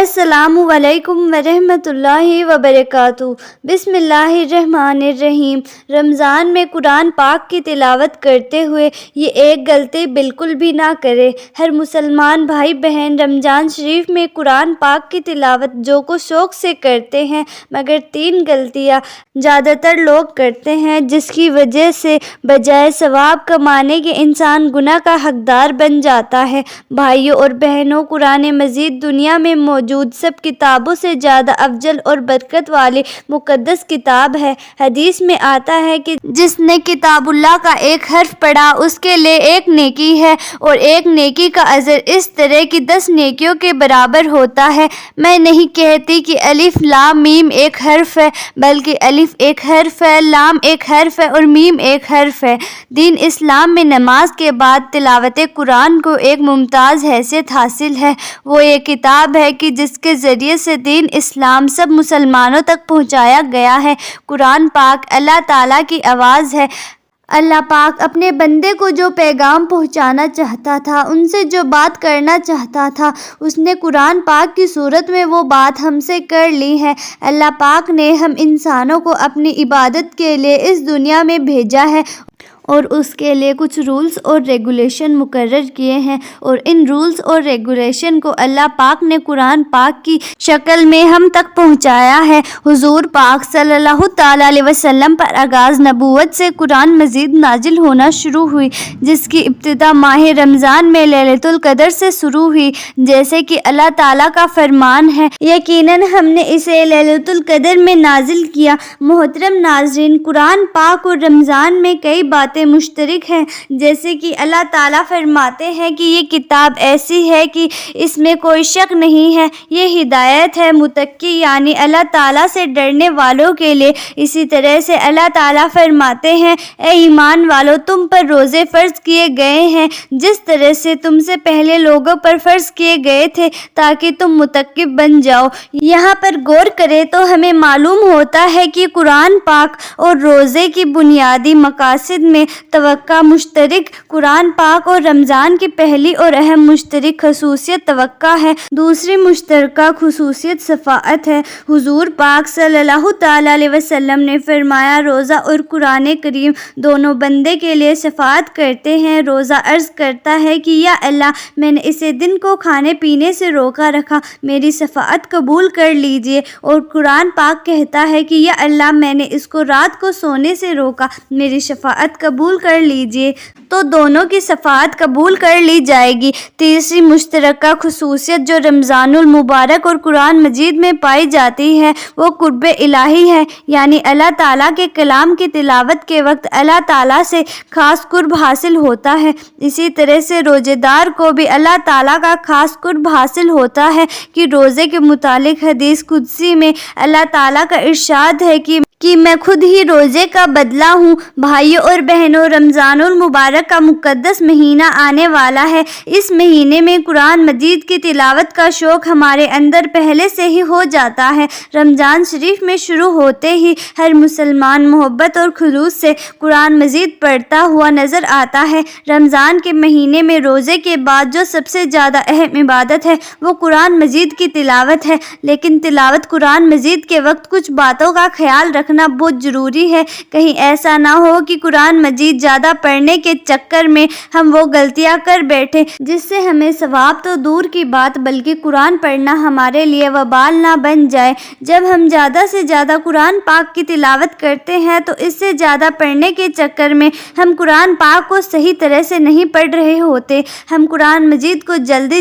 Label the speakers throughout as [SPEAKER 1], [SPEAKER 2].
[SPEAKER 1] السلام علیکم ورحمۃ اللہ وبرکاتہ۔ بسم اللہ الرحمن الرحیم۔ رمضان میں قرآن پاک کی تلاوت کرتے ہوئے یہ ایک غلطی بالکل بھی نہ کرے۔ ہر مسلمان بھائی بہن رمضان شریف میں قرآن پاک کی تلاوت جو کو شوق سے کرتے ہیں، مگر 3 غلطیاں زیادہ تر لوگ کرتے ہیں، جس کی وجہ سے بجائے ثواب کمانے کے انسان گناہ کا حقدار بن جاتا ہے۔ بھائیوں اور بہنوں، قرآن مجید دنیا میں موجود سب کتابوں سے زیادہ افضل اور برکت والی مقدس کتاب ہے۔ حدیث میں آتا ہے کہ جس نے کتاب اللہ کا ایک حرف پڑھا اس کے لیے 1 نیکی ہے، اور 1 نیکی کا اجر اس طرح کی 10 نیکیوں کے برابر ہوتا ہے۔ میں نہیں کہتی کہ الف لام میم ایک حرف ہے، بلکہ الف ایک حرف ہے، لام ایک حرف ہے اور میم ایک حرف ہے۔ دین اسلام میں نماز کے بعد تلاوت قرآن کو ایک ممتاز حیثیت حاصل ہے۔ وہ یہ کتاب ہے کہ جس کے ذریعے سے دین اسلام سب مسلمانوں تک پہنچایا گیا ہے۔ قرآن پاک اللہ تعالیٰ کی آواز ہے۔ اللہ پاک اپنے بندے کو جو پیغام پہنچانا چاہتا تھا، ان سے جو بات کرنا چاہتا تھا، اس نے قرآن پاک کی صورت میں وہ بات ہم سے کر لی ہے۔ اللہ پاک نے ہم انسانوں کو اپنی عبادت کے لیے اس دنیا میں بھیجا ہے اور اس کے لیے کچھ رولز اور ریگولیشن مقرر کیے ہیں، اور ان رولز اور ریگولیشن کو اللہ پاک نے قرآن پاک کی شکل میں ہم تک پہنچایا ہے۔ حضور پاک صلی اللہ تعالیٰ علیہ وسلم پر آغاز نبوت سے قرآن مجید نازل ہونا شروع ہوئی، جس کی ابتدا ماہ رمضان میں لیلۃ القدر سے شروع ہوئی، جیسے کہ اللہ تعالیٰ کا فرمان ہے، یقیناً ہم نے اسے لیلۃ القدر میں نازل کیا۔ محترم ناظرین، قرآن پاک اور رمضان میں کئی باتیں مشترک ہیں، جیسے کہ اللہ تعالیٰ فرماتے ہیں کہ یہ کتاب ایسی ہے کہ اس میں کوئی شک نہیں ہے، یہ ہدایت ہے متقی یعنی اللہ تعالیٰ سے ڈرنے والوں کے لیے۔ اسی طرح سے اللہ تعالیٰ فرماتے ہیں، اے ایمان والو، تم پر روزے فرض کیے گئے ہیں جس طرح سے تم سے پہلے لوگوں پر فرض کیے گئے تھے تاکہ تم متقی بن جاؤ۔ یہاں پر غور کریں تو ہمیں معلوم ہوتا ہے کہ قرآن پاک اور روزے کی بنیادی مقاصد میں توقع مشترک۔ قرآن پاک اور رمضان کی پہلی اور اہم مشترک خصوصیت توقع ہے۔ دوسری مشترکہ خصوصیت شفاعت ہے۔ حضور پاک صلی اللہ تعالیٰ علیہ وسلم نے فرمایا، روزہ اور قرآن کریم دونوں بندے کے لیے شفاعت کرتے ہیں۔ روزہ عرض کرتا ہے کہ یا اللہ، میں نے اسے دن کو کھانے پینے سے روکا رکھا، میری شفاعت قبول کر لیجئے، اور قرآن پاک کہتا ہے کہ یا اللہ، میں نے اس کو رات کو سونے سے روکا، میری شفاعت قبول کر لیجئے، تو دونوں کی شفاعت قبول کر لی جائے گی۔ تیسری مشترکہ خصوصیت جو رمضان المبارک اور قرآن مجید میں پائی جاتی ہے وہ قرب الہی ہے، یعنی اللہ تعالیٰ کے کلام کی تلاوت کے وقت اللہ تعالیٰ سے خاص قرب حاصل ہوتا ہے۔ اسی طرح سے روزے دار کو بھی اللہ تعالیٰ کا خاص قرب حاصل ہوتا ہے کہ روزے کے متعلق حدیث قدسی میں اللہ تعالیٰ کا ارشاد ہے کہ میں خود ہی روزے کا بدلہ ہوں۔ بھائیوں اور بہنوں، رمضان المبارک کا مقدس مہینہ آنے والا ہے۔ اس مہینے میں قرآن مجید کی تلاوت کا شوق ہمارے اندر پہلے سے ہی ہو جاتا ہے۔ رمضان شریف میں شروع ہوتے ہی ہر مسلمان محبت اور خلوص سے قرآن مجید پڑھتا ہوا نظر آتا ہے۔ رمضان کے مہینے میں روزے کے بعد جو سب سے زیادہ اہم عبادت ہے وہ قرآن مجید کی تلاوت ہے، لیکن تلاوت قرآن مجید کے وقت کچھ باتوں کا خیال رکھنا بہت ضروری ہے۔ کہیں ایسا نہ ہو کہ قرآن مجید زیادہ پڑھنے کے چکر میں ہم وہ غلطیاں کر بیٹھیں جس سے ہمیں ثواب تو دور کی بات بلکہ قرآن پڑھنا ہمارے لیے وبال نہ بن جائے۔ جب ہم زیادہ سے زیادہ قرآن پاک کی تلاوت کرتے ہیں تو اس سے زیادہ پڑھنے کے چکر میں ہم قرآن پاک کو صحیح طرح سے نہیں پڑھ رہے ہوتے۔ ہم قرآن مجید کو جلدی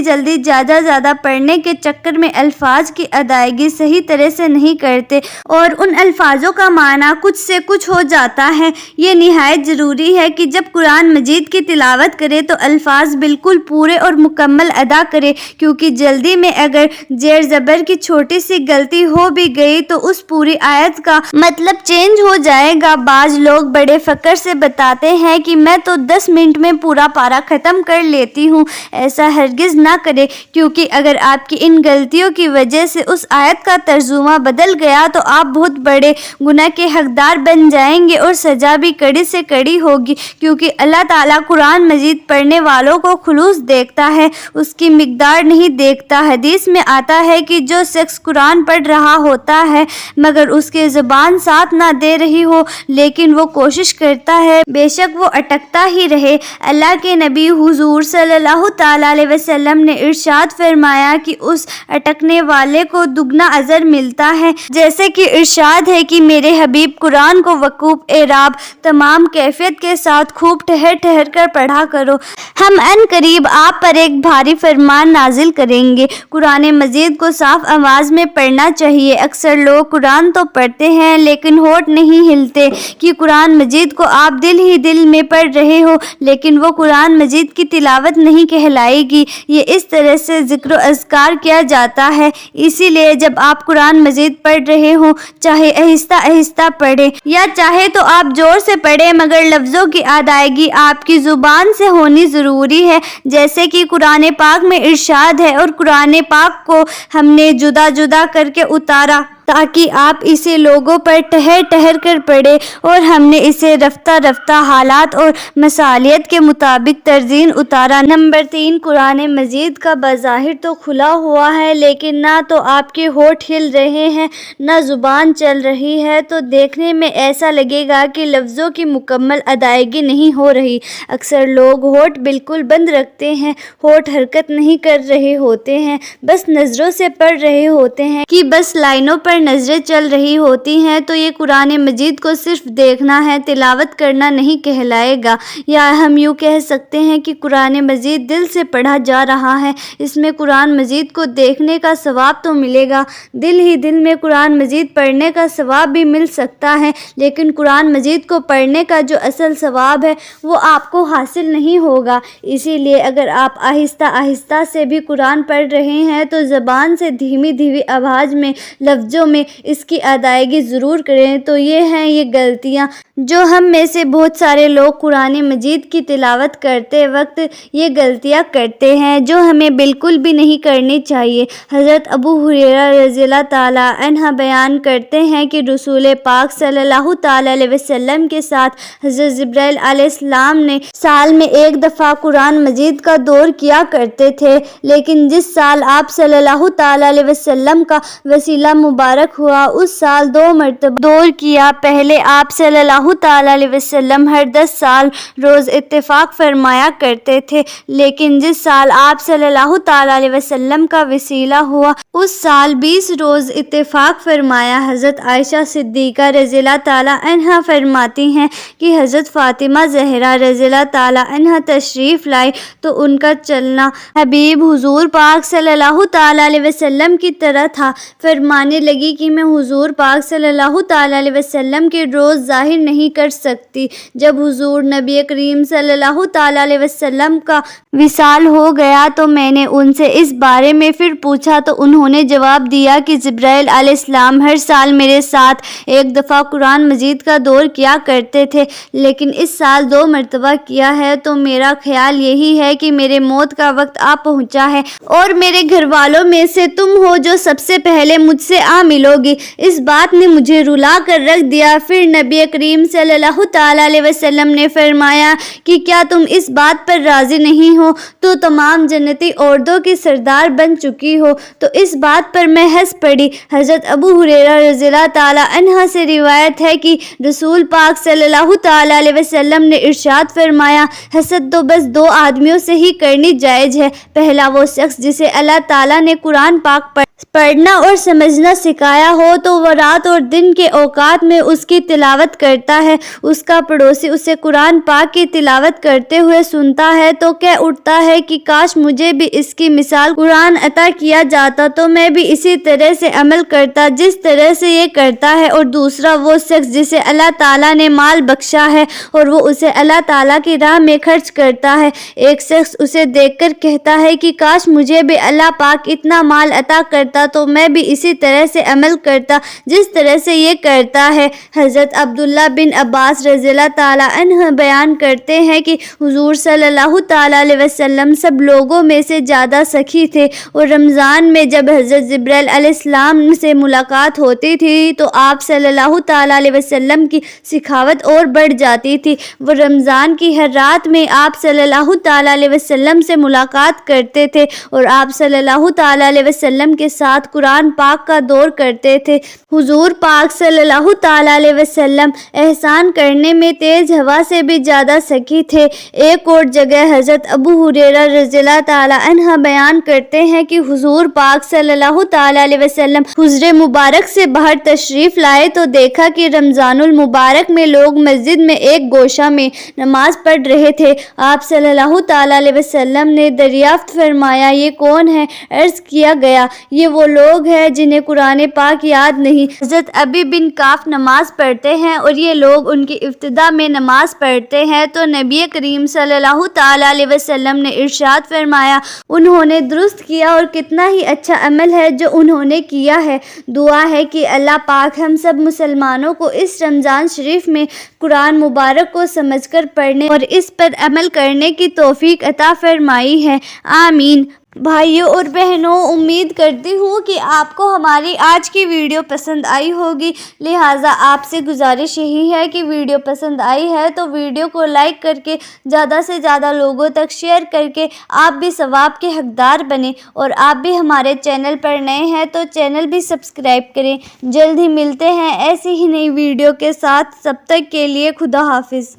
[SPEAKER 1] زیادہ پڑھنے کے چکر میں الفاظ کی ادائیگی صحیح طرح سے نہیں کرتے اور ان الفاظوں کا معنی کچھ سے کچھ ہو جاتا ہے۔ یہ نہایت ضروری ہے کہ جب قرآن مجید کی تلاوت کرے تو الفاظ بالکل پورے اور مکمل ادا کرے، کیونکہ جلدی میں اگر زیر زبر کی چھوٹی سی غلطی ہو بھی گئی تو اس پوری آیت کا مطلب چینج ہو جائے گا۔ بعض لوگ بڑے فخر سے بتاتے ہیں کہ میں تو 10 منٹ میں پورا پارہ ختم کر لیتی ہوں۔ ایسا ہرگز نہ کرے، کیونکہ اگر آپ کی ان غلطیوں کی وجہ سے اس آیت کا ترجمہ بدل گیا تو آپ بہت بڑے گناہ کے حقدار بن جائیں گے اور سزا بھی کڑی سے کڑی ہوگی، کیونکہ اللہ تعالیٰ قرآن مجید پڑھنے والوں کو خلوص دیکھتا ہے، اس کی مقدار نہیں دیکھتا۔ حدیث میں آتا ہے کہ جو شخص قرآن پڑھ رہا ہوتا ہے مگر اس کی زبان ساتھ نہ دے رہی ہو لیکن وہ کوشش کرتا ہے، بے شک وہ اٹکتا ہی رہے۔ اللہ کے نبی حضور صلی اللہ تعالیٰ علیہ وسلم نے ارشاد فرمایا کہ اس اٹکنے والے کو دگنا اجر ملتا ہے، جیسے کہ ارشاد ہے کہ میرے حبیب قرآن کو وقوف اعراب تمام کیفیت کے ساتھ خوب ٹھہر ٹھہر کر پڑھا کرو، ہم ان قریب آپ پر ایک بھاری فرمان نازل کریں گے۔ قرآن مجید کو صاف آواز میں پڑھنا چاہیے۔ اکثر لوگ قرآن تو پڑھتے ہیں لیکن ہونٹ نہیں ہلتے کہ قرآن مجید کو آپ دل ہی دل میں پڑھ رہے ہو، لیکن وہ قرآن مجید کی تلاوت نہیں کہلائے گی۔ یہ اس طرح سے ذکر و اذکار کیا جاتا ہے، اسی لیے جب آپ قرآن مجید پڑھ رہے ہوں چاہے آہستہ آہستہ پڑھیں یا چاہے تو آپ زور سے پڑھیں، مگر لفظوں کی ادائیگی آپ کی زبان سے ہونی ضروری ہے، جیسے کہ قرآن پاک میں ارشاد ہے، اور قرآن پاک کو ہم نے جدا جدا کر کے اتارا تاکہ آپ اسے لوگوں پر ٹھہر ٹھہر کر پڑھیں، اور ہم نے اسے رفتہ رفتہ حالات اور مصالحت کے مطابق ترتیل اتارا۔ نمبر 3، قرآن مجید کا بظاہر تو کھلا ہوا ہے لیکن نہ تو آپ کے ہونٹ ہل رہے ہیں نہ زبان چل رہی ہے، تو دیکھنے میں ایسا لگے گا کہ لفظوں کی مکمل ادائیگی نہیں ہو رہی۔ اکثر لوگ ہونٹ بالکل بند رکھتے ہیں، ہونٹ حرکت نہیں کر رہے ہوتے ہیں، بس نظروں سے پڑھ رہے ہوتے ہیں کہ بس لائنوں پر نظریں چل رہی ہوتی ہیں، تو یہ قرآن مجید کو صرف دیکھنا ہے، تلاوت کرنا نہیں کہلائے گا۔ یا ہم یوں کہہ سکتے ہیں کہ قرآن مجید دل سے پڑھا جا رہا ہے، اس میں قرآن مجید کو دیکھنے کا ثواب تو ملے گا، دل ہی دل میں قرآن مجید پڑھنے کا ثواب بھی مل سکتا ہے، لیکن قرآن مجید کو پڑھنے کا جو اصل ثواب ہے وہ آپ کو حاصل نہیں ہوگا۔ اسی لیے اگر آپ آہستہ آہستہ سے بھی قرآن پڑھ رہے ہیں تو زبان سے دھیمی دھیمی آواز میں لفظوں میں اس کی ادائیگی ضرور کریں۔ تو یہ ہیں یہ غلطیاں جو ہم میں سے بہت سارے لوگ قرآن مجید کی تلاوت کرتے وقت یہ غلطیاں کرتے ہیں جو ہمیں بالکل بھی نہیں کرنی چاہیے۔ حضرت ابو ہریرہ رضی اللہ تعالیٰ عنہ بیان کرتے ہیں کہ رسول پاک صلی اللہ تعالیٰ علیہ وسلم کے ساتھ حضرت جبرائیل علیہ السلام نے سال میں ایک دفعہ قرآن مجید کا دور کیا کرتے تھے، لیکن جس سال آپ صلی اللہ تعالیٰ علیہ وسلم کا وسیلہ مبارک ہوا اس سال 2 مرتبہ دور کیا۔ پہلے آپ صلی اللہ تعالیٰ علیہ وسلم ہر 10 سال روز اتفاق فرمایا کرتے تھے، لیکن جس سال آپ صلی اللہ تعالیٰ علیہ وسلم کا وسیلہ ہوا اس سال 20 روز اتفاق فرمایا۔ حضرت عائشہ صدیقہ رضی اللہ تعالیٰ عنہا فرماتی ہیں کہ حضرت فاطمہ زہرا رضی اللہ تعالیٰ عنہا تشریف لائی تو ان کا چلنا حبیب حضور پاک صلی اللہ تعالیٰ علیہ وسلم کی طرح تھا۔ فرمانے لگی کہ میں حضور پاک صلی اللہ تعالیٰ علیہ وسلم کے روز ظاہر نہیں کر سکتی۔ جب حضور نبی کریم صلی اللہ تعالیٰ علیہ وسلم کا وصال ہو گیا تو میں نے ان سے اس بارے میں پھر پوچھا تو انہوں نے جواب دیا کہ جبرائیل علیہ السلام ہر سال میرے ساتھ ایک دفعہ قرآن مجید کا دور کیا کرتے تھے، لیکن اس سال 2 مرتبہ کیا ہے، تو میرا خیال یہی ہے کہ میرے موت کا وقت آ پہنچا ہے اور میرے گھر والوں میں سے تم ہو جو سب سے پہلے مجھ سے آ ملو گی۔ اس بات نے مجھے رلا کر رکھ دیا۔ پھر نبی کریم صلی اللہ تعالیٰ علیہ وسلم نے فرمایا کہ کیا تم اس بات پر راضی نہیں ہو؟ تو تمام جنتی عورتوں کی سردار بن چکی ہو۔ تو اس بات پر میں ہنس پڑی۔ حضرت ابو ہریرہ رضی اللہ تعالیٰ عنہ سے روایت ہے کہ رسول پاک صلی اللہ تعالیٰ علیہ وسلم نے ارشاد فرمایا، حسد تو بس 2 آدمیوں سے ہی کرنی جائز ہے۔ پہلا وہ شخص جسے اللہ تعالیٰ نے قرآن پاک پڑھنا اور سمجھنا سکھایا ہو تو وہ رات اور دن کے اوقات میں اس کی تلاوت کرتا ہے، اس کا پڑوسی اسے قرآن پاک کی تلاوت کرتے ہوئے سنتا ہے تو کہہ اٹھتا ہے کہ کاش مجھے بھی اس کی مثال قرآن عطا کیا جاتا تو میں بھی اسی طرح سے عمل کرتا جس طرح سے یہ کرتا ہے۔ اور دوسرا وہ شخص جسے اللہ تعالیٰ نے مال بخشا ہے اور وہ اسے اللہ تعالیٰ کی راہ میں خرچ کرتا ہے، ایک شخص اسے دیکھ کر کہتا ہے کہ کاش مجھے بھی اللہ پاک اتنا مال عطا کرتا تو میں بھی اسی طرح سے عمل کرتا جس طرح سے یہ کرتا ہے۔ حضرت عبداللہ بن عباس رضی اللہ تعالیٰ عنہ بیان کرتے ہیں کہ حضور صلی اللہ تعالیٰ علیہ وسلم سب لوگوں میں سے زیادہ سخی تھے، اور رمضان میں جب حضرت جبرائیل علیہ السلام سے ملاقات ہوتی تھی تو آپ صلی اللہ تعالیٰ علیہ وسلم کی سخاوت اور بڑھ جاتی تھی۔ وہ رمضان کی ہر رات میں آپ صلی اللہ تعالیٰ علیہ وسلم سے ملاقات کرتے تھے اور آپ صلی اللہ تعالیٰ علیہ وسلم کے ساتھ قرآن پاک کا دور کرتے تھے۔ حضور پاک صلی اللہ تعالیٰ علیہ وسلم احسان کرنے میں تیز ہوا سے بھی زیادہ سخی تھے۔ ایک اور جگہ حضرت ابو ہریرہ رضی اللہ تعالیٰ عنہ بیان کرتے ہیں کہ حضور پاک صلی اللہ تعالیٰ علیہ وسلم حجرے مبارک سے باہر تشریف لائے تو دیکھا کہ رمضان المبارک میں لوگ مسجد میں ایک گوشہ میں نماز پڑھ رہے تھے۔ آپ صلی اللہ تعالیٰ علیہ وسلم نے دریافت فرمایا، یہ کون ہے؟ عرض کیا گیا، یہ وہ لوگ ہیں جنہیں قرآن پاک یاد نہیں۔ حضرت ابی بن کعب نماز پڑھتے ہیں اور یہ لوگ ان کی ابتدا میں نماز پڑھتے ہیں تو نبی کریم صلی اللہ تعالیٰ علیہ وسلم نے ارشاد فرمایا، انہوں نے درست کیا اور کتنا ہی اچھا عمل ہے جو انہوں نے کیا ہے۔ دعا ہے کہ اللہ پاک ہم سب مسلمانوں کو اس رمضان شریف میں قرآن مبارک کو سمجھ کر پڑھنے اور اس پر عمل کرنے کی توفیق عطا فرمائی ہے، آمین۔ بھائیوں اور بہنوں، امید کرتی ہوں کہ آپ کو ہماری آج کی ویڈیو پسند آئی ہوگی، لہٰذا آپ سے گزارش یہی ہے کہ ویڈیو پسند آئی ہے تو ویڈیو کو لائک کر کے زیادہ سے زیادہ لوگوں تک شیئر کر کے آپ بھی ثواب کے حقدار بنیں، اور آپ بھی ہمارے چینل پر نئے ہیں تو چینل بھی سبسکرائب کریں۔ جلد ہی ملتے ہیں ایسی ہی نئی ویڈیو کے ساتھ، تب تک کے لیے خدا حافظ۔